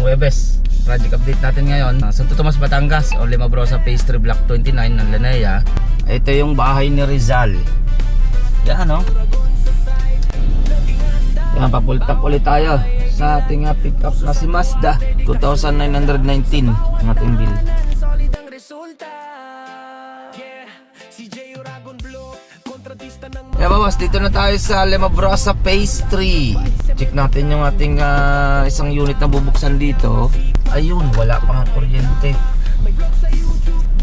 Huwebes. Project update natin ngayon, Santo Tomas, Batangas, o Limabrosa Phase 3 Block 29 ng Lanea. Ito yung bahay ni Rizal. Yan, no? Yan, papultap ulit tayo sa ating pick-up na si Mazda 2,919 ang ating bill. Kaya bawas, dito na tayo sa Limabrosa Phase 3. Check natin yung ating isang unit na bubuksan dito. Ayun, wala pang kuryente.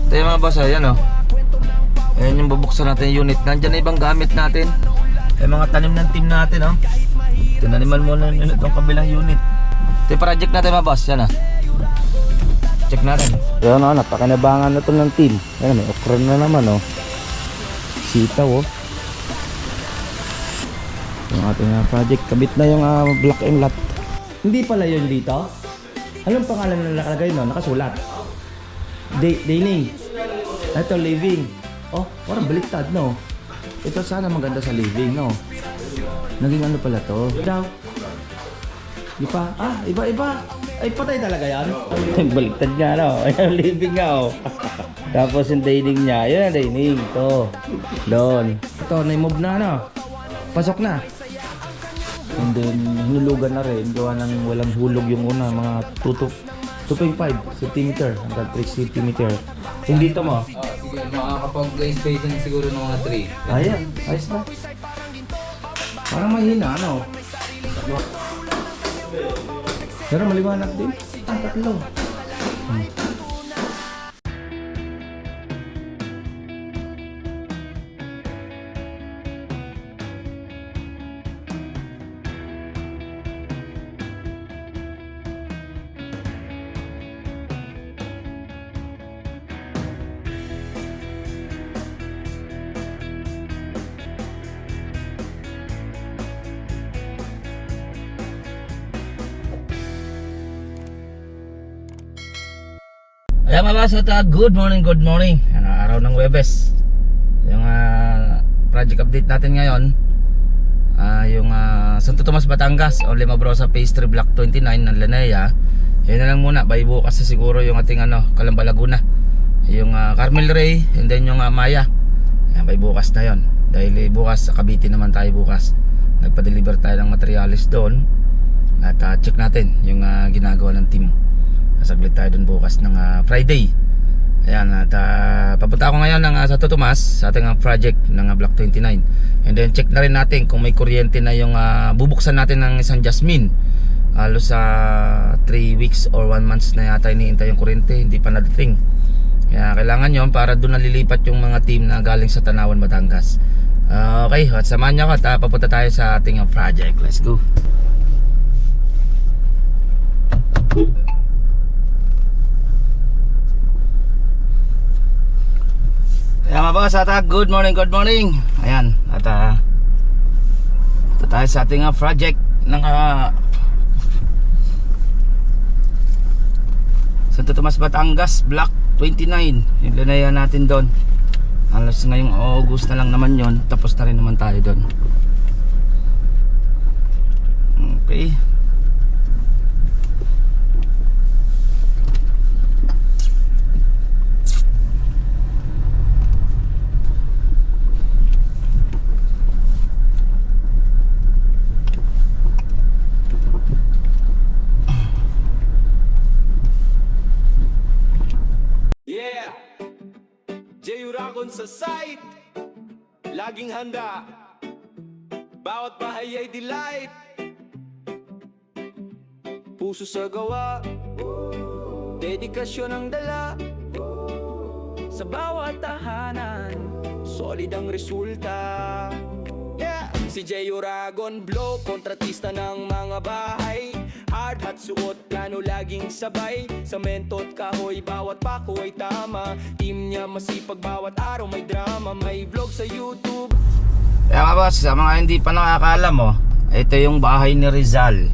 Ito yung mga boss, ayan o. Ayan yung bubuksan natin yung unit. Nandyan na ibang gamit natin. Yung mga tanim ng team natin o. Tinaniman muna yun itong kabilang unit. Ito yung project natin mga boss, yan o. Check natin. Ayan o, napakinabangan na ito ng team. Ayan, may okra na naman o. Sitaw o. Yung ating project, kabit na yung block and lot. Hindi pala yun dito? Anong pangalan na nakalagay no? Nakasulat. Dining. Ito living. Oh, parang baliktad no? Ito sana maganda sa living no? Naging ano pala to? Daw. Di pa? Ah, iba-iba. Ay, patay talaga yan? Baliktad nga no? Ayan, living nga oh. Tapos yung dining niya. Ayan ang dining. Ito. Doon. Ito, na-move na no? Pasok na. And then hinulugan na rin, gawa ng walang hulog yung una, mga 2.5 cm hanggang 3 cm. Hindi ito mo? Sige, makakapag-place spacing siguro ng mga 3. Ayan, ayos na. Parang mahina, ano? Pero maliwanag din. Ang tatlo. Ayan mga boss, good morning. Araw ng Huwebes. Yung project update natin ngayon, yung Santo Tomas, Batangas, o Limabrosa Phase 3 Block 29 ng Lanea. Yun na lang muna, by bukas na siguro yung ating Calamba, Laguna. Yung Carmel Ray, and then yung Maya. Ayan, by bukas na yon. Dahil bukas, sa Cavite naman tayo bukas. Nagpa-deliver tayo ng materialis doon. At check natin yung ginagawa ng team. Saglit tayo dun bukas ng Friday. Ayan, at papunta ako ngayon ng Santo Tomas sa ating project ng Block 29. And then check na rin natin kung may kuryente na yung bubuksan natin ng isang Jasmine. Halos sa 3 weeks or 1 month na yata iniintay yung kuryente, hindi pa nadating. Kaya kailangan yun para doon nalilipat yung mga team na galing sa Tanawan, Batangas. Okay, at samahan niyo ako at papunta tayo sa ating project. Let's go. Ayan mga boss, good morning. Ayan, at ito tayo sa ating project ng Santo Tomas, Batangas, Block 29. Yung Lanea natin doon. Alas ngayong August na lang naman yon, tapos na rin naman tayo doon. Okay. Sa site, laging handa. Bawat bahay ay delight. Puso sa gawa, dedikasyon ang dala. Sa bawat tahanan, solid ang resulta. Yeah! Si J. Uragon Blow, kontratista ng mga bahay. Hard hat suot, plano laging sabay. Semento't kahoy, bawat pako ay tama. Team niya masipag, bawat araw may drama. May vlog sa YouTube. Kaya mga boss, sa mga hindi pa nakakaalam ito yung bahay ni Rizal.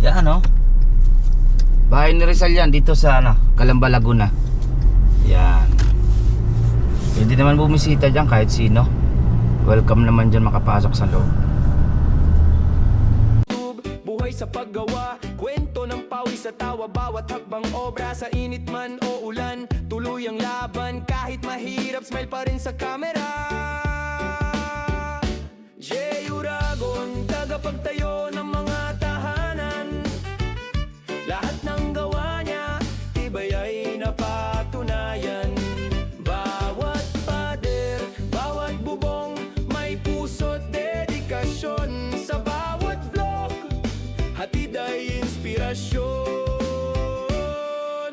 Yan bahay ni Rizal yan, dito sa Calamba, Laguna. Yan. Hindi naman bumisita dyan kahit sino. Welcome naman dyan makapasok sa loob. Buhay sa paggawa, kwento ng pawis at tawa, bawat hakbang obra. Sa init man o ulan, tuloy ang laban. Kahit mahirap, smile pa rin sa camera. Jay Uragon, tagapagtayo ng mga tahanan. Lahat ng gawa niya, tibay ay napatunayan. Bawat pader, bawat bubong, may puso't dedikasyon. Sa bawat vlog, hatid ay inspirasyon.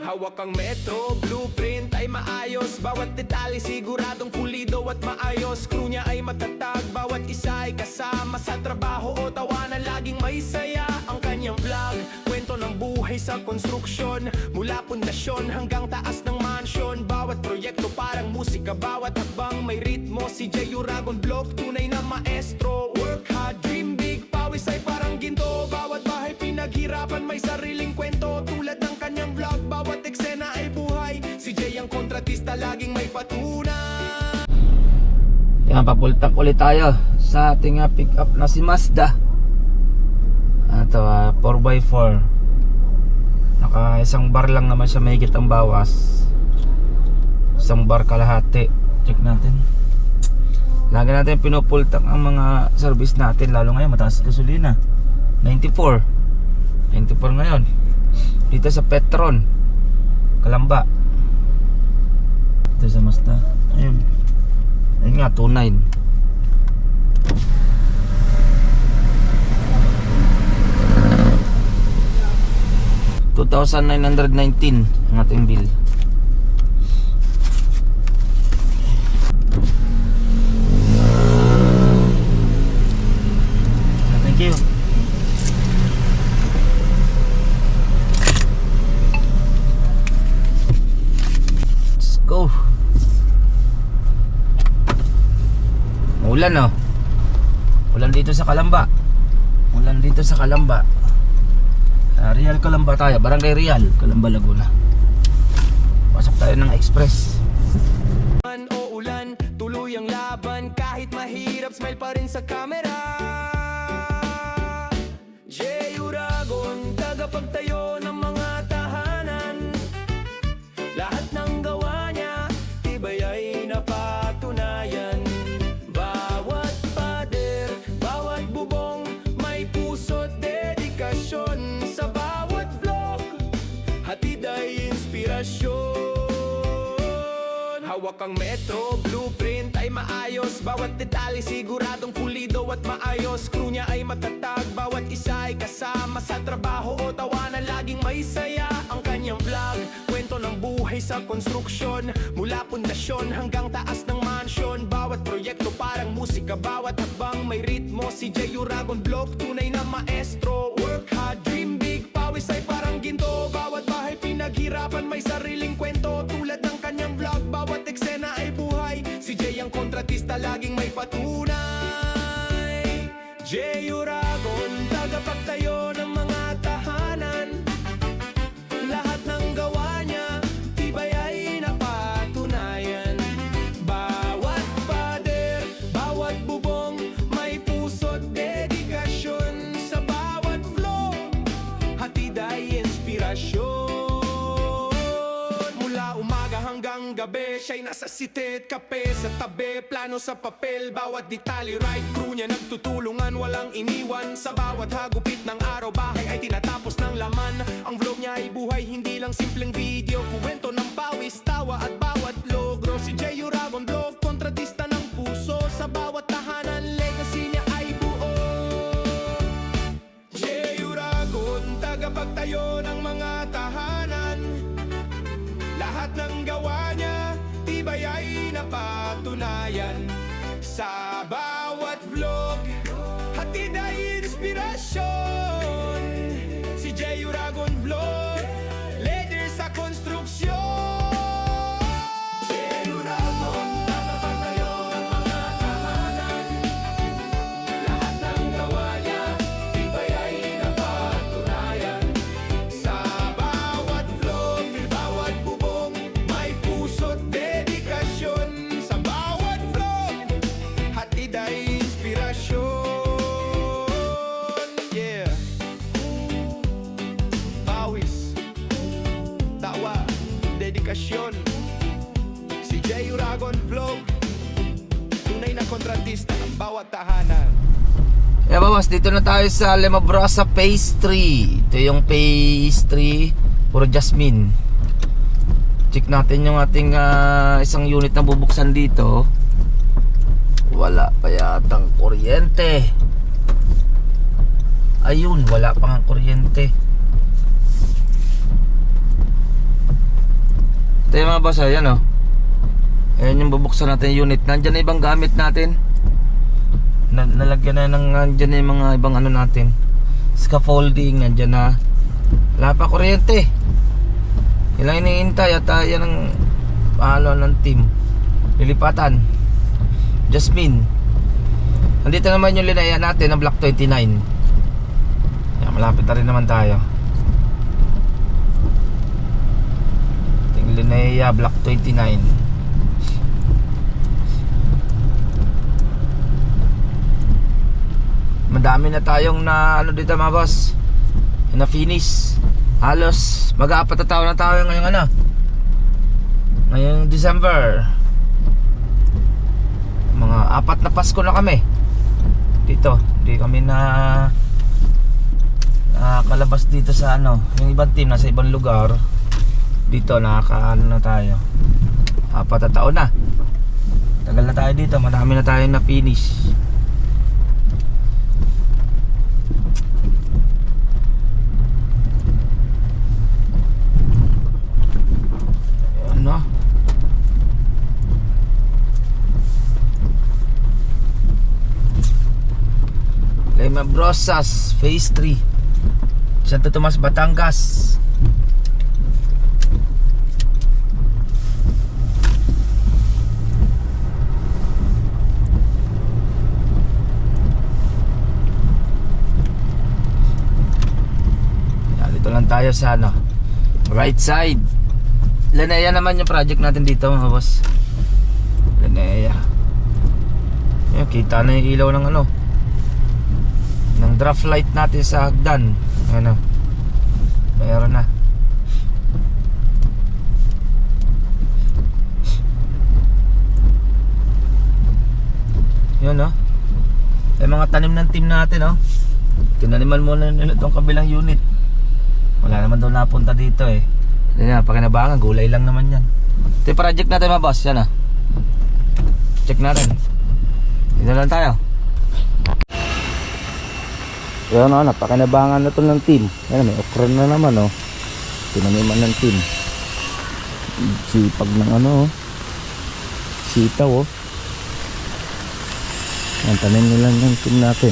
Hawak ang metro, blueprint ay maayos. Bawat detalye siguradong pulido at maayos. Crew niya ay matatag, bawat isa ay kasama. Sa trabaho o tawanan, laging may saya. Ang kanyang vlog, kwento ng buhay sa konstruksyon. Mula pundasyon hanggang taas ng mansyon. Bawat proyekto parang musika, bawat hakbang may ritmo. Si Jay Uragon Vlog, tunay na maestro. Work hard, dream big, pawis ay parang ginto. Bawat bahay pinaghirapan, may sariling kwento. Tulad ng kanyang vlog, bawat eksena ay buhay. Si Jay ang kontratista, laging may patunay. Yan, papultak ulit tayo sa ating pick up na si Mazda. Ito, 4x4. Naka isang bar lang naman siya, mahigit ang bawas. Isang bar kalahati. Check natin. Lagi natin pinupultak ang mga service natin, lalo ngayon mataas gasolina. 94 ngayon dito sa Petron Kalamba. Ito sa Mazda. Ayun nga, 29. $2,919 ang ating bill. Thank you. Let's go. Ulan, no? Ulan dito sa Kalamba. Ulan dito sa Kalamba. Real Kalamba tayo, Barangay Real, Kalamba, Laguna. Pasok tayo ng express. Man o ulan, tuloy ang laban. Kahit mahirap, smile pa rin sa camera. Jay Uragon, tagapagtayo ng mga tahanan. Lahat ng gawa niya, tibay ay napatunayan. Bawat pader, bawat bubong, may puso't dedikasyon. Sa bawat vlog, hatid ay inspirasyon. Hawak ang metro, blueprint ay maayos. Bawat detalye siguradong pulido at maayos. Crew niya ay matatag, bawat isa ay kasama. Sa trabaho o tawanan, laging may saya. Ang kanyang vlog, kwento ng buhay sa konstruksyon. Mula pundasyon hanggang taas ng mansyon. Bawat proyekto parang musika, bawat hakbang may ritmo. Si Jay Uragon Vlog, tunay na maestro. Work hard, dream big, pawis ay parang ginto. Bawat bahay pinaghirapan, may sariling kwento. Tulad ng kanyang vlog, bawat eksena ay buhay. Si Jay ang kontratista, laging may patunay. Jay Uragon, tagapagtayo ng mga tahanan. Lahat ng gawa niya, tibay ay napatunayan. Bawat pader, bawat bubong, may puso't dedikasyon. Sa bawat flow, hatid ay inspirasyon. Mula umaga hanggang gabi, siya'y nasa sitet, kape sa tabi, plano sa papel, bawat detalye right. Crew niya nagtutulungan, walang iniwan. Sa bawat hagupit ng araw, bahay ay tinatapos ng laman. Ang vlog niya ay buhay, hindi lang simpleng video. Kuwento ng pawis, tawa at bawat logro. Si Jay Uragon Vlog, kontratista ng puso. Sa bawat tahanan, legacy niya ay buo. Jay Uragon, tagapagtayo ng mga tahanan. Lahat ng gawa niya, tibay ay napatunayan. Sa bawat vlog, hatid ay inspirasyon. Si Jay Uragon Vlog, leader sa konstruksyon. Jay Uragon, tagapagtayo ng mga tahanan. Lahat ng gawa niya, tibay ay napatunayan. Sa bawat vlog, bawat bubong, may puso't dedikasyon. Sa bawat vlog, hatid ay inspirasyon. Yeah. Pawis komunikasyon. Si J. Uragon Vlog, tunay na kontratista ng bawat tahanan. Yeah, bawas, dito na tayo sa Lemabrosa Phase 3. Ito yung Phase 3, puro jasmine. Check natin yung ating isang unit na bubuksan dito. Wala pa yatang kuryente. Ayun, wala pa nga kuryente. Ito yung mga boss, ayan o. Ayan yung bubuksan natin yung unit. Nandyan na ibang gamit natin. Nalagyan na ng nandyan na yung mga ibang ano natin, scaffolding, nandyan na. Wala pa kuryente. Yan lang iniintay at yan ang ng team. Lilipatan Jasmine. Nandito naman yung linaya natin ng Block 29. Yan, malapit na rin naman tayo. Ting linaya Block 29. Madami na tayong na ano dito mga boss, na finish. Halos mag-aapat na taon na tayo ngayong ngayong December. Mga 4 na Pasko na kami dito. Hindi kami na kalabas dito sa yung ibang team nasa ibang lugar. Dito na tayo 4 na taon na. Tagal na tayo dito, madami na tayo na finish. Lemabrosa Phase 3, Santo Tomas, Batangas. Yan, dito lang tayo sa right side. Linea naman yung project natin dito mga boss. Linea. Yan, kita na yung ilaw ng ng draft light natin sa hagdan. Mayroon na. Yun yung mga tanim ng team natin tinaniman muna nila itong kabilang unit. Wala naman daw napunta dito Yan, pakinabangan, gulay lang naman yan. Ito yung project natin mga boss. Yan check natin. Dito lang tayo. Yan napakinabangan na to ng team. Yan, may okra na naman tinaniman ng team. Sipag ng sitaw Yan, tanim nila ng team natin.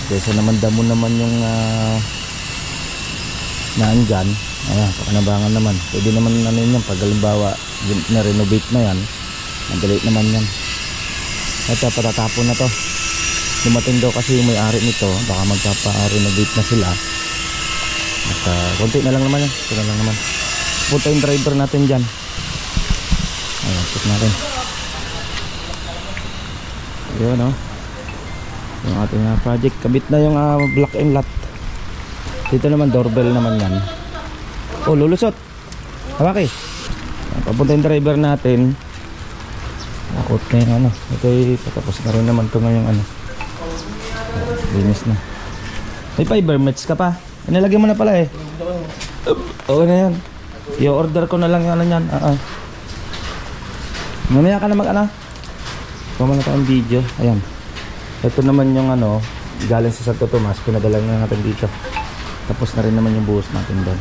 Kaysa naman damo naman yung naandyan. Ayan, pakinabangan naman. Pwede naman yan pag halimbawa na-renovate na yan. Madali naman yan. Ito, patatapon na to. Dumating daw kasi yung may-ari nito, baka magpapa-renovate na sila. At konti na lang naman yan. Ito na lang naman. Punta yung driver natin dyan. Ayan, check natin. Yun yung ating project. Kabit na yung block and lot. Dito naman doorbell naman yan. Oh, lulusot. Hawaki. Papunta yung driver natin. Nakot na yung ito patapos na rin naman ito ngayong linis na. May fiber mats ka pa. Inilagay mo na pala okay na yan. I-order ko na lang yung yan. Mamaya ka na Kumana tayong video. Ayan. Ito naman yung galing sa Santo Tomas. Pinadala na natin dito. Tapos na rin naman yung buhos natin doon.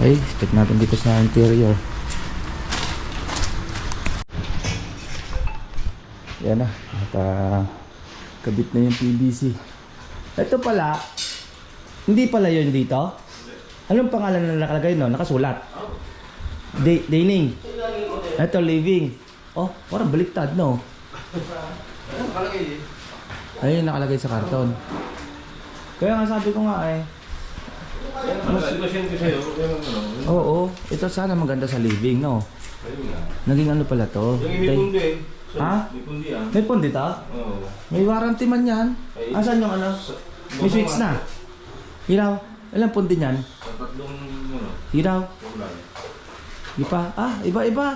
Okay, check natin dito sa interior. Yan at kabit na yung PVC. Ito pala, hindi pala yun dito. Anong pangalan na nakalagay nakasulat? Dining. Ito living. Oh, parang baliktad Ayun, nakalagay sa karton. Kaya nga sabi ko nga oo, ito sana maganda sa living Naging pala to. Ha? May pundi ta? Oo. May warranty man yan. Asan yung May switch na? Ilaw, ilang pundi yan? tatlong ano, Yun daw. kulay. Di pa. Iba.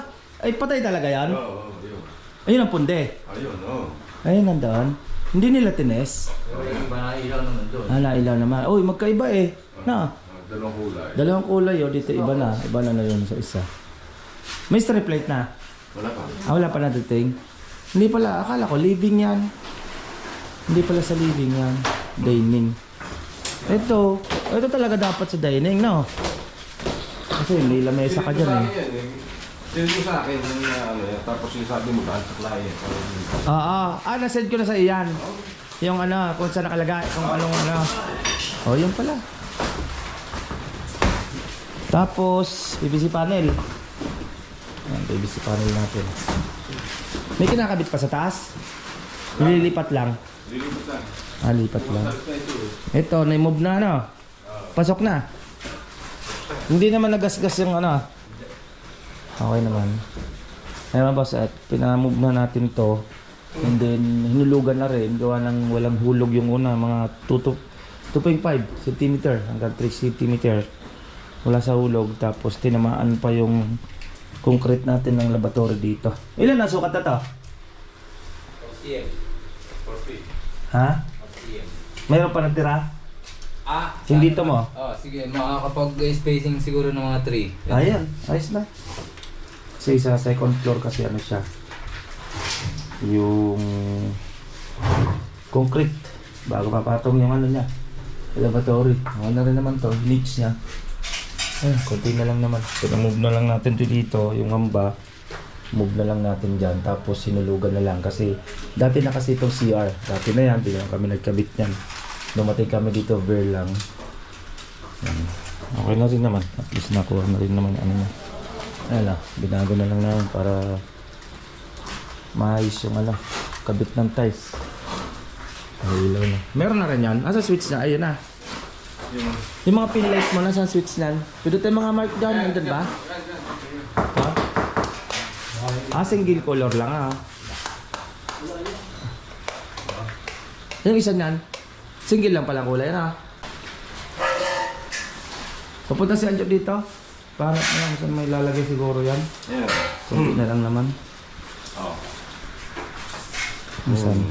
Ay, patay talaga yan. Oo, yun. Ayun ang punde. Ayun, oo. Ayun, nandoon. Hindi nila tines. Yung iba na ilaw naman doon. Ilaw naman. Uy, magkaiba eh. Na. Dalawang kulay. Dalawang kulay oh. Dito iba na. Iba na yun sa isa. May strip light na. Wala pa. Wala pa nadating. Hindi pala. Akala ko living yan. Hindi pala sa living yan. Dining. Ito talaga dapat sa dining, no? Kasi may lamesa ka dyan eh. Send mo sa akin yung ano yan. Tapos yung sabi mo dahil sa client. Nasend ko na sa iyan. Yung ano, kung saan nakalagay, kung anong ano. Oh, yun pala. Tapos, PVC panel. Ayan, PVC panel natin. May kinakabit pa sa taas? Nililipat lang. Lilipat lang. Lipat lang. Salit na ito eh. Ito, na-move na ano. Pasok na. Hindi naman nagasgas yung ano. Okay naman. Ayun boss, at pinamove na natin to. And then, hinulugan na rin. Gawa ng walang hulog yung una. Mga 2.5 cm hanggang 3 cm. Wala sa hulog. Tapos, tinamaan pa yung concrete natin ng laboratory dito. Ilan na sukat na to? 4 40. Ha? Mayroon pa natira? Yung dito mo? Sige, makakapag-spacing siguro ng mga 3. Ayan, ayos na. Kasi sa second floor kasi ano siya. Yung concrete. Bago papatong yung ano niya. Lavatory. Ano na rin naman to. Niche niya. Ayun, konti na lang naman. Move na lang natin to dito. Yung hamba. Move na lang natin dyan. Tapos sinulugan na lang. Kasi dati na kasi itong CR. Dati na yan. Hindi na kami nagkabit yan. Dumating kami dito. Bare lang. Yan. Okay na rin naman. At least nakuha na rin naman ano na. Ayun, binago na lang namin para maayos yung ano, kabit ng ties. Ay, ilaw na. Meron na rin yan. Asa switch na? Ayun na. Yung mga pin light mo, nasa switch na. Pwede tayo mga mark down. Nandun ba? Ha? Single color lang Yung isa niyan, single lang palang kulay na. Papunta si Anjo dito. Para saan may lalagay siguro yan? Ayan. Kunti na lang naman. Oo. Saan?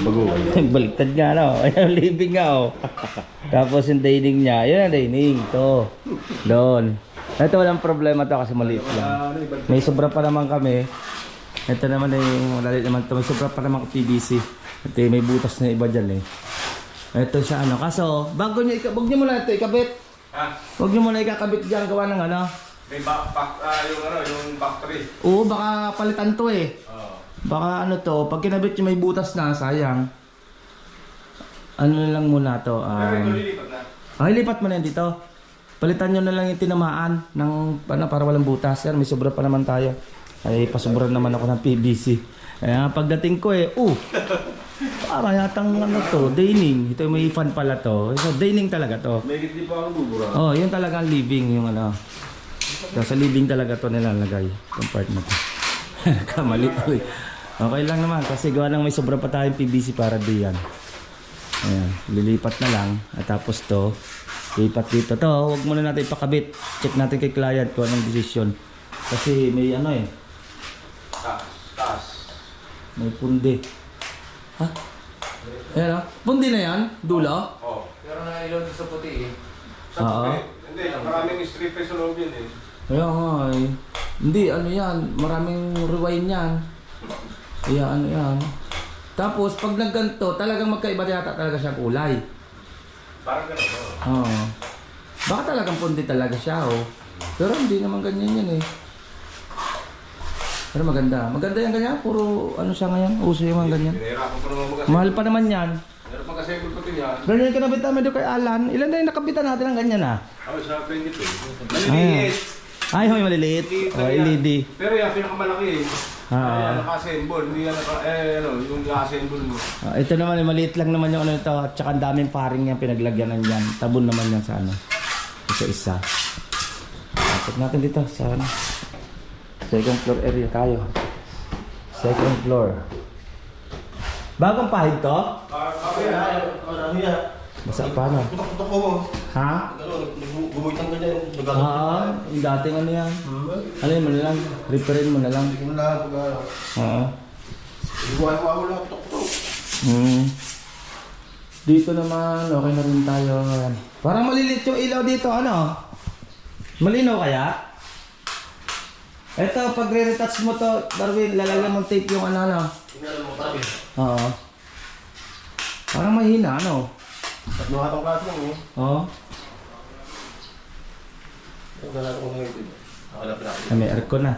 Baguhan. Baliktad nga no. Ayan, living nga oh. Tapos yung dining niya, yun ang dining. Ito. Doon. Ito walang problema to kasi maliit lang. May sobra pa naman kami. Ito naman yung maliit naman to. May sobra pa naman PVC. Ito may butas na iba dyan eh. Ito siya ano. Kaso, bago nyo, wag nyo muna ito ikabit. Huwag nyo muna ikakabit dyan gawa ng ano. May yung factory. Oo, baka palitan to eh. Baka ano to, pag kinabit nyo may butas na, sayang. Ano na lang muna to. Pero ito lilipat na. Lipat mo na yan dito. Palitan nyo na lang yung tinamaan ng, ano, para walang butas. Yan, may sobra pa naman tayo. Ay, pasobra naman ako ng PVC. Kaya pagdating ko para yatang ano to, dining. Ito may fan pala to. So, dining talaga to. May hindi pa ako bubura. Oh, yun talaga ang living, yung ano. So, sa living talaga to nilalagay. Itong part na to. Kamali to eh. Okay lang naman kasi gawa nang may sobra pa tayong PVC para diyan. Ayan, lilipat na lang. At tapos to, lipat dito. To, huwag muna natin ipakabit. Check natin kay client kung anong desisyon. Kasi may ano eh. Taas. May pundi. Ha? Ayan o. Pundi na yan? Dulo? Oo. Pero na ilaw sa puti eh. Oo. Hindi, maraming stripper sa loob yun eh. Kaya nga eh. Hindi, ano yan. Maraming rewind yan. Kaya ano yan. Tapos pag nagganto, talagang magkaiba yata talaga siya kulay. Parang gano'n. Oo. Baka talagang pundi talaga siya oh. Pero hindi naman ganyan yan eh. Pero maganda. Maganda yan ganyan. Puro ano siya ngayon. Uso yung mga ganyan. Pinahirapan ko naman mag-assemble. Mahal pa naman yan. Meron pang-assemble pati yan. Ganyan yung kinabit namin doon kay Alan. Ilan na yung nakabitan natin ng ganyan ah? Ako sa 22. Maliliit. Ay, may maliliit. Oh, LED. Pero yung pinakamalaki eh. Ah. Naka-assemble. Hindi yan yung naka-assemble mo. Ito naman, maliit lang naman yung ano ito. At saka ang daming paring yan pinaglagyanan yan. Tabon naman yan sa ano. Isa-isa. Check natin dito sa ano. Second floor area tayo. Second floor. Bagong pahid to? Basa pa no? Tutok-tutok ko mo. Ha? Gumuitang ka dyan. Yung dating ano yan. Ano yun mo na lang? Referin mo na lang. Hindi ko na lahat. Oo. Ibuhay ko ako lahat. Tutok-tutok. Dito naman, okay na rin tayo. Parang malilit yung ilaw dito, ano? Malinaw kaya? Eto, pag re-retouch mo to, Darwin, lalagyan mong tape yung ano. Tingnan mo tabi. Oo. Parang mahina, ano? Tatlo hatang klase lang eh. Oo. Ang gala ko ngayon. Nakalapin ako. May aircon na.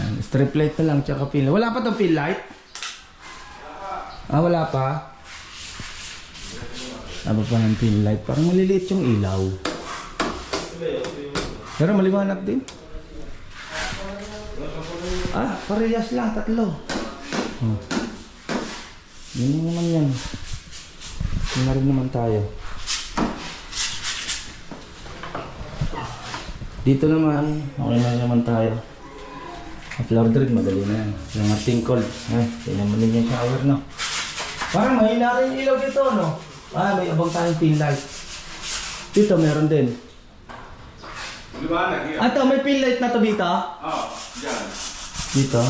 Ayan, strip light na lang, tsaka pin light. Wala pa tong pin light? Wala pa. Aba pa ng pin light. Parang maliliit yung ilaw. Pero maliwanag din. Parehas lang, tatlo. Yun naman yan. Yun na rin naman tayo. Dito naman, okay na naman tayo. Floor drain, madali na yan. Yung ating cold. Tingnan mo din yung shower, no? Parang mahina rin yung ilaw dito, no? May abang tayong pin light. Dito, meron din. Liwanag yan. Ito, may pin light na to dito? Oo, dyan. Dito?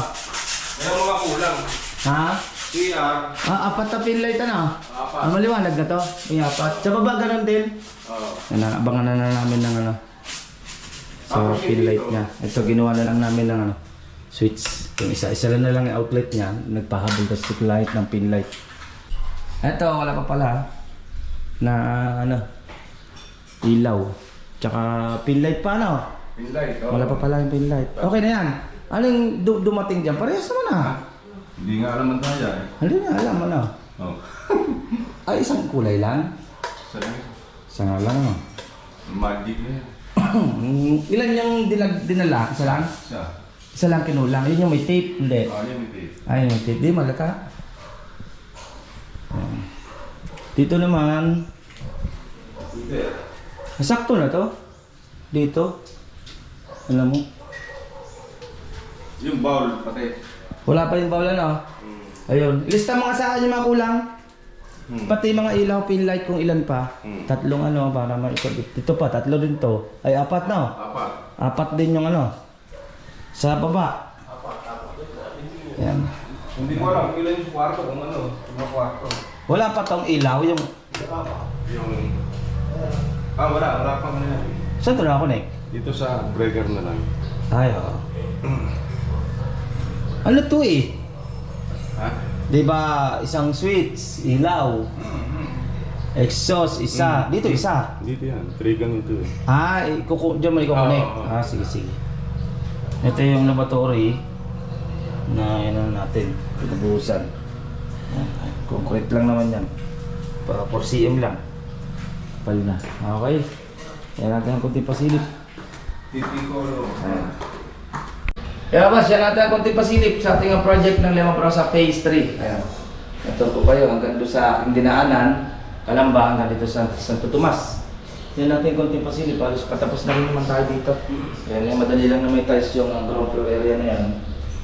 Meron mga kulang. Ha? CR. Apat na pin light, ano? Apat. Maliwanag na to? May apat. Sa baba, ganun din? Oo. Abangan na namin ng ano. So, pin light niya. Ito, ginawa na lang namin ng ano. Switch. Yung isa lang na lang yung outlet niya. Nagpahabol ka stick light ng pin light. Ito, wala pa pala. Na ano. Ilaw. Tsaka pin light pa, ano? Pin light. Wala pa pala yung pin light. Okay na yan. Anong dumating dyan? Parehas naman na. Hindi nga alam ang tayo eh. Hindi na alam, ano? Oo. Ay, isang kulay lang. Sabi. Isa nga lang, ano? Magic na yan. Ilan yung dinala? Isa lang? Siya. Isa lang kinulang. Yun yung may tape. Hindi. Yan may tape. Ay, may tape. Di, malaka. Dito naman. Hindi. Sakto na to. Dito. Alam mo. Yung bowl pati. Wala pa yung bawlan, no? Ayun. Lista mga saan yung mga kulang. Pati mga ilaw, pin light kung ilan pa. Tatlong ano, para maikot. Dito pa, tatlo din to. Ay, apat na. Apat. Apat din yung ano. Sa baba. Yan. Hindi ko alam ilan yung kwarto kung ano. Yung kwarto. Wala pa tong ilaw. Yung... Yung... wala pa na yan. Saan to na-connect? Dito sa breaker na lang. Ay, oo. Ano to eh? Ha? Diba, isang switch, ilaw, exhaust, isa. Dito isa. Dito yan. Trigan ito eh. Diyan mo i-connect. Oo. Sige. Ito yung laboratory na ano natin, pinubuhusan. Concrete lang naman yan. Porsium lang. Kapal na. Okay. Kaya natin ang kunti pasilip. Titiko. Kaya ba, siya natin ang kunti pasilip sa ating project ng Lemon Prosa Phase 3. Ayan. Ito po kayo hanggang doon sa aking dinaanan, Kalamba hanggang dito sa Santo Tomas. Yan natin kunti pasilip. Halos patapos na rin naman tayo dito. Yan, madali lang na may tiles yung ground floor area na yan.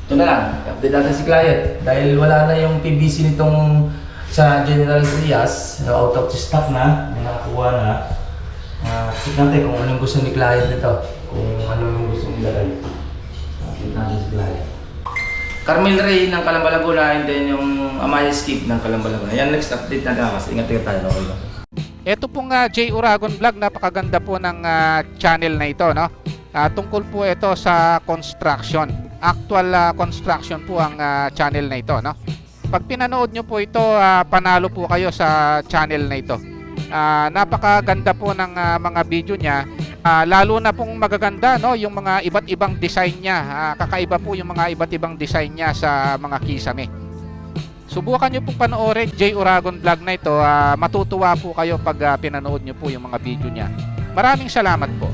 Ito na lang, update natin si client. Dahil wala na yung PVC nitong sa General Trias, out of stock na, may nakakuha na. Check natin kung anong gusto ni client nito. Kung anong gusto nilagay. Carmel Ray ng Calamba Laguna and then yung Amaya Skip ng Calamba Laguna. Yan, next update na kasi ingat tayo. Okay. Ito pong J. Uragon Vlog, napakaganda po ng channel na ito, no? Tungkol po ito sa construction. Actual construction po ang channel na ito, no? Pag pinanood nyo po ito, panalo po kayo sa channel na ito. Napakaganda po ng mga video niya. Lalo na pong magaganda, no, yung mga iba't ibang design niya. Kakaiba po yung mga iba't ibang design niya sa mga kisame. Subukan nyo po panoorin J. Uragon Vlog na ito. Matutuwa po kayo pag pinanood nyo po yung mga video niya. Maraming salamat po.